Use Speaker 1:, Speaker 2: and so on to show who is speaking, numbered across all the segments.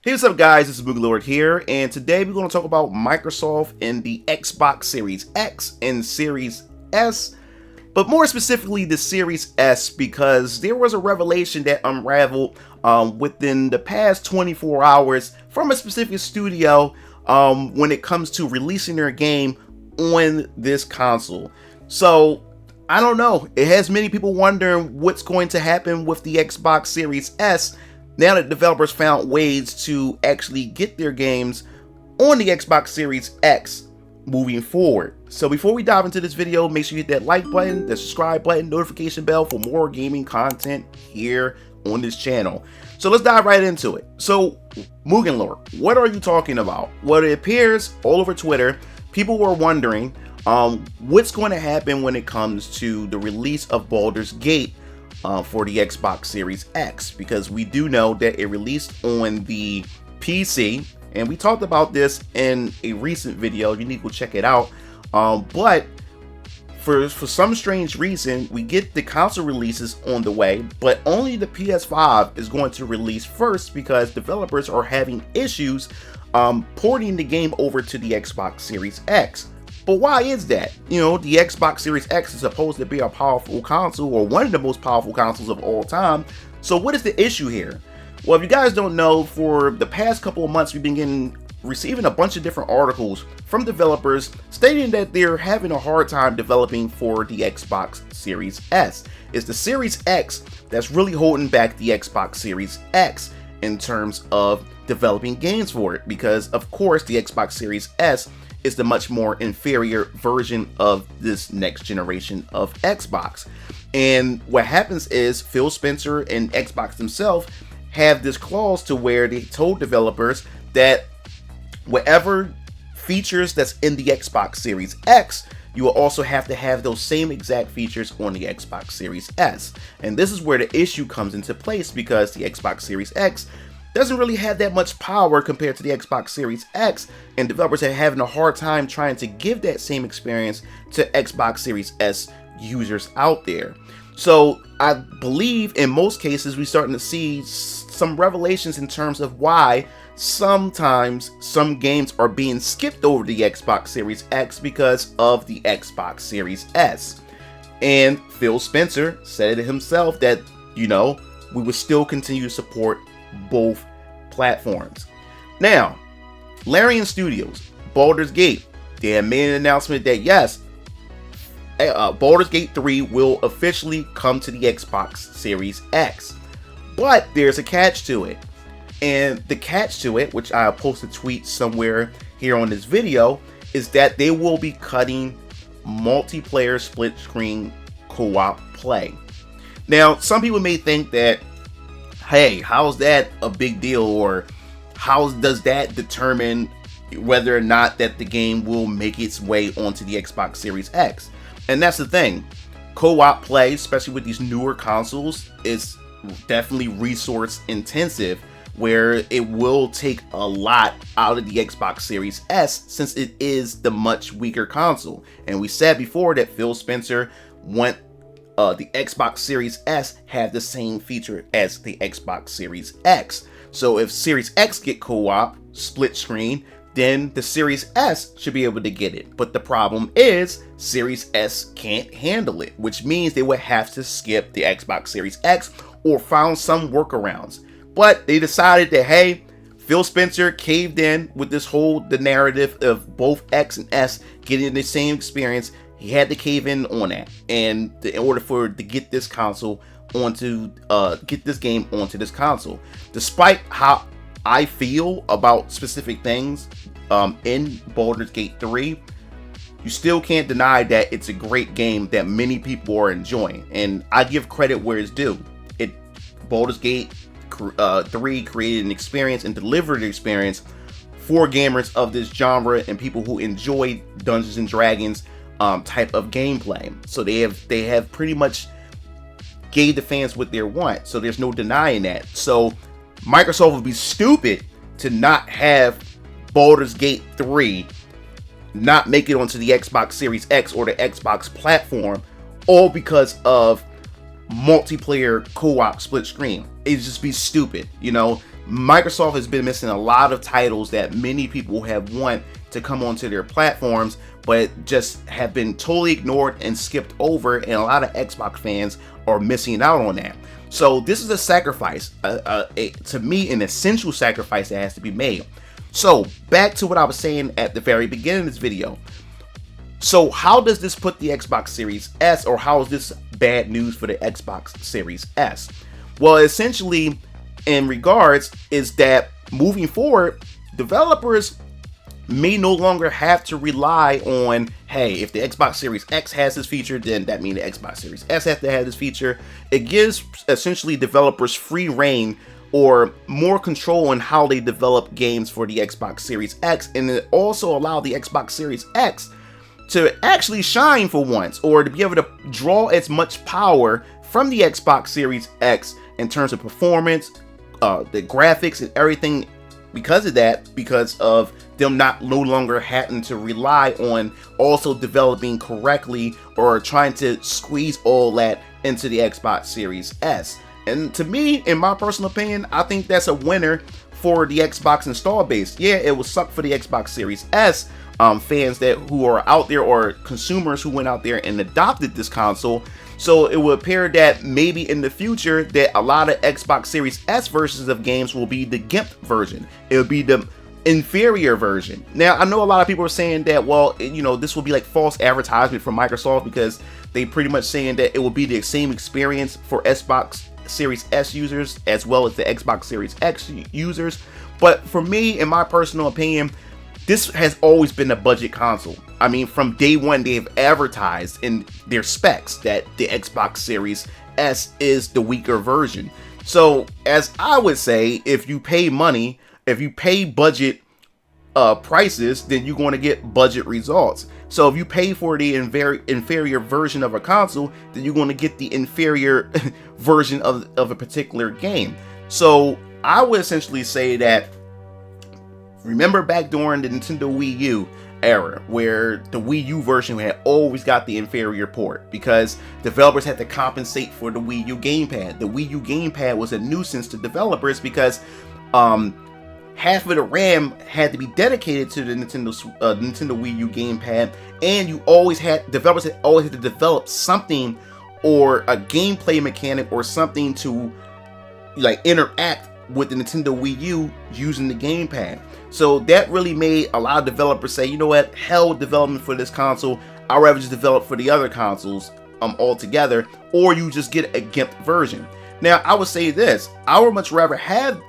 Speaker 1: Hey, what's up guys, this is MugenLord here, and today we're going to talk about Microsoft and the Xbox Series X and Series S, but more specifically the Series S, because there was a revelation that unraveled within the past 24 hours from a specific studio when it comes to releasing their game on this console. So, I don't know, it has many people wondering what's going to happen with the Xbox Series S now that developers found ways to actually get their games on the Xbox Series X moving forward. So before we dive into this video, make sure you hit that like button, the subscribe button, notification bell for more gaming content here on this channel. So let's dive right into it. So MugenLord, what are you talking about? Well, it appears all over Twitter, people were wondering what's going to happen when it comes to the release of Baldur's Gate for the Xbox Series X, because we do know that it released on the PC, and we talked about this in a recent video. You need to go check it out. But for some strange reason, we get the console releases on the way, but only the PS5 is going to release first because developers are having issues porting the game over to the Xbox Series X. But why is that? You know, the Xbox Series X is supposed to be a powerful console, or one of the most powerful consoles of all time. So what is the issue here? Well, if you guys don't know, for the past couple of months, we've been receiving a bunch of different articles from developers stating that they're having a hard time developing for the Xbox Series S. It's the Series X that's really holding back the Xbox Series X in terms of developing games for it, because of course the Xbox Series S is the much more inferior version of this next generation of Xbox. And what happens is Phil Spencer and Xbox themselves have this clause to where they told developers that whatever features that's in the Xbox Series X, you will also have to have those same exact features on the Xbox Series S. And this is where the issue comes into place, because the Xbox Series X doesn't really have that much power compared to the Xbox Series X, and developers are having a hard time trying to give that same experience to Xbox Series S users out there. So I believe in most cases we're starting to see some revelations in terms of why sometimes some games are being skipped over the Xbox Series X because of the Xbox Series S. And Phil Spencer said it himself that, you know, we would still continue to support both platforms. Now, Larian Studios, Baldur's Gate, they have made an announcement that yes, Baldur's Gate 3 will officially come to the Xbox Series X. But there's a catch to it. And the catch to it, which I'll post a tweet somewhere here on this video, is that they will be cutting multiplayer split screen co-op play. Now, some people may think that, hey, how's that a big deal, or how does that determine whether or not that the game will make its way onto the Xbox Series X? And that's the thing, co-op play, especially with these newer consoles, is definitely resource intensive, where it will take a lot out of the Xbox Series S since it is the much weaker console. And we said before that Phil Spencer want the Xbox Series S have the same feature as the Xbox Series X. So if Series X get co-op split screen, then the Series S should be able to get it. But the problem is Series S can't handle it, which means they would have to skip the Xbox Series X or found some workarounds. But they decided that, hey, Phil Spencer caved in with the narrative of both X and S getting the same experience. He had to cave in on that, and in order to get this console onto get this game onto this console. Despite how I feel about specific things in Baldur's Gate 3, you still can't deny that it's a great game that many people are enjoying, and I give credit where it's due. Baldur's Gate 3 created an experience and delivered an experience for gamers of this genre and people who enjoy Dungeons and Dragons type of gameplay. So they have pretty much gave the fans what they want. So there's no denying that. So Microsoft would be stupid to not have Baldur's Gate 3 not make it onto the Xbox Series X or the Xbox platform, all because of multiplayer co-op split screen. It'd just be stupid, you know. Microsoft has been missing a lot of titles that many people have want to come onto their platforms, but just have been totally ignored and skipped over, and a lot of Xbox fans are missing out on that. So this is a sacrifice, to me, an essential sacrifice that has to be made. So back to what I was saying at the very beginning of this video. So how does this put the Xbox Series S, or how is this bad news for the Xbox Series S? Well, essentially, in regards, is that moving forward, developers may no longer have to rely on, hey, if the Xbox Series X has this feature, then that means the Xbox Series S has to have this feature. It gives essentially developers free reign or more control on how they develop games for the Xbox Series X, and it also allow the Xbox Series X to actually shine for once, or to be able to draw as much power from the Xbox Series X in terms of performance, the graphics and everything, because of that, because of them no longer having to rely on also developing correctly or trying to squeeze all that into the Xbox Series S. And to me, in my personal opinion, I think that's a winner for the Xbox install base. Yeah, it will suck for the Xbox Series S fans who are out there, or consumers who went out there and adopted this console. So it will appear that maybe in the future that a lot of Xbox Series S versions of games will be the GIMP version. It'll be the inferior version. Now, I know a lot of people are saying that, well, this will be like false advertisement from Microsoft, because they pretty much saying that it will be the same experience for Xbox Series S users as well as the Xbox Series X users. But for me, in my personal opinion, this has always been a budget console. I mean, from day one, they've advertised in their specs that the Xbox Series S is the weaker version. So, as I would say, if you pay money, if you pay budget prices, then you're going to get budget results. So if you pay for the inferior version of a console, then you're going to get the inferior version of a particular game. So I would essentially say that, remember back during the Nintendo Wii U era, where the Wii U version had always got the inferior port because developers had to compensate for the Wii U gamepad. The Wii U gamepad was a nuisance to developers because half of the RAM had to be dedicated to the Nintendo Wii U gamepad, and developers always had to develop something, or a gameplay mechanic or something to like interact with the Nintendo Wii U using the gamepad. So that really made a lot of developers say, you know what, hell with development for this console, I'd rather just develop for the other consoles altogether, or you just get a GIMP version. Now, I would say this, I would much rather have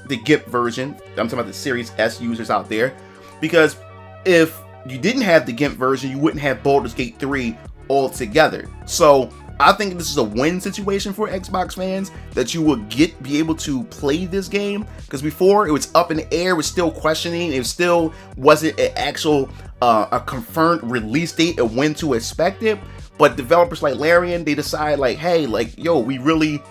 Speaker 1: the GIMP version. I'm talking about the Series S users out there, because if you didn't have the GIMP version, you wouldn't have Baldur's Gate 3 altogether. So I think this is a win situation for Xbox fans, that you will be able to play this game, because before it was up in the air, it was still questioning, it still wasn't an actual a confirmed release date of when to expect it. But developers like Larian, they decide like, hey, like, yo, we really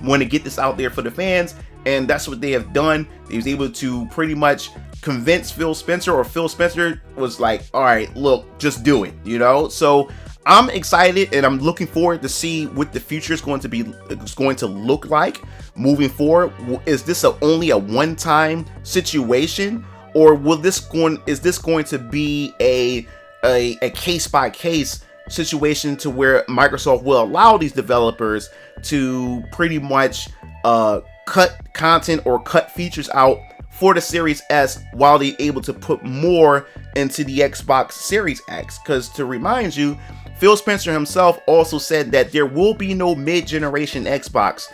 Speaker 1: want to get this out there for the fans. And that's what they have done. They was able to pretty much convince Phil Spencer, or Phil Spencer was like, all right, look, just do it, So I'm excited, and I'm looking forward to see what the future is going to look like moving forward. Is this only a one-time situation, or is this going to be a case-by-case situation, to where Microsoft will allow these developers to pretty much cut content or cut features out for the Series S, while they're able to put more into the Xbox Series X? Because to remind you, Phil Spencer himself also said that there will be no mid-generation Xbox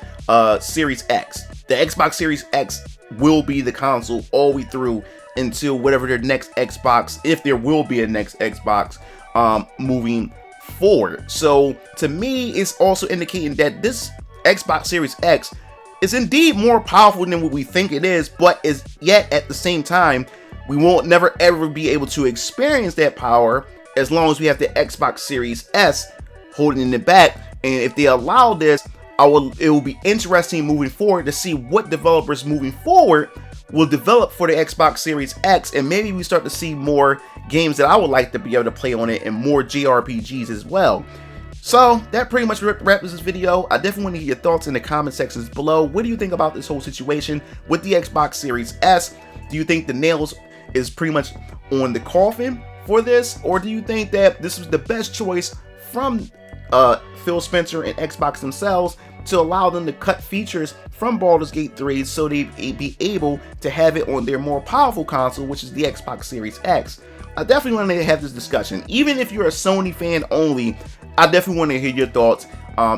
Speaker 1: Series X. The Xbox Series X will be the console all the way through until whatever their next Xbox, if there will be a next Xbox, moving forward. So to me, it's also indicating that this Xbox Series X is indeed more powerful than what we think it is, but is yet at the same time, we won't never ever be able to experience that power as long as we have the Xbox Series S holding it back. And if they allow this, it will be interesting moving forward to see what developers moving forward will develop for the Xbox Series X, and maybe we start to see more games that I would like to be able to play on it, and more JRPGs as well. So that pretty much wraps this video. I definitely want to hear your thoughts in the comment sections below. What do you think about this whole situation with the Xbox Series S? Do you think the nails is pretty much on the coffin for this, or do you think that this was the best choice from Phil Spencer and Xbox themselves to allow them to cut features from Baldur's Gate 3 so they'd be able to have it on their more powerful console, which is the Xbox Series X? I definitely want to have this discussion. Even if you're a Sony fan only, I definitely want to hear your thoughts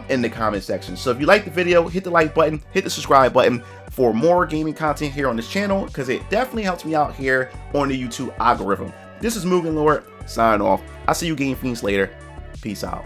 Speaker 1: in the comment section. So if you like the video, hit the like button, hit the subscribe button for more gaming content here on this channel, because it definitely helps me out here on the YouTube algorithm. This is MugenLord, signing off. I'll see you Game Fiends later. Peace out.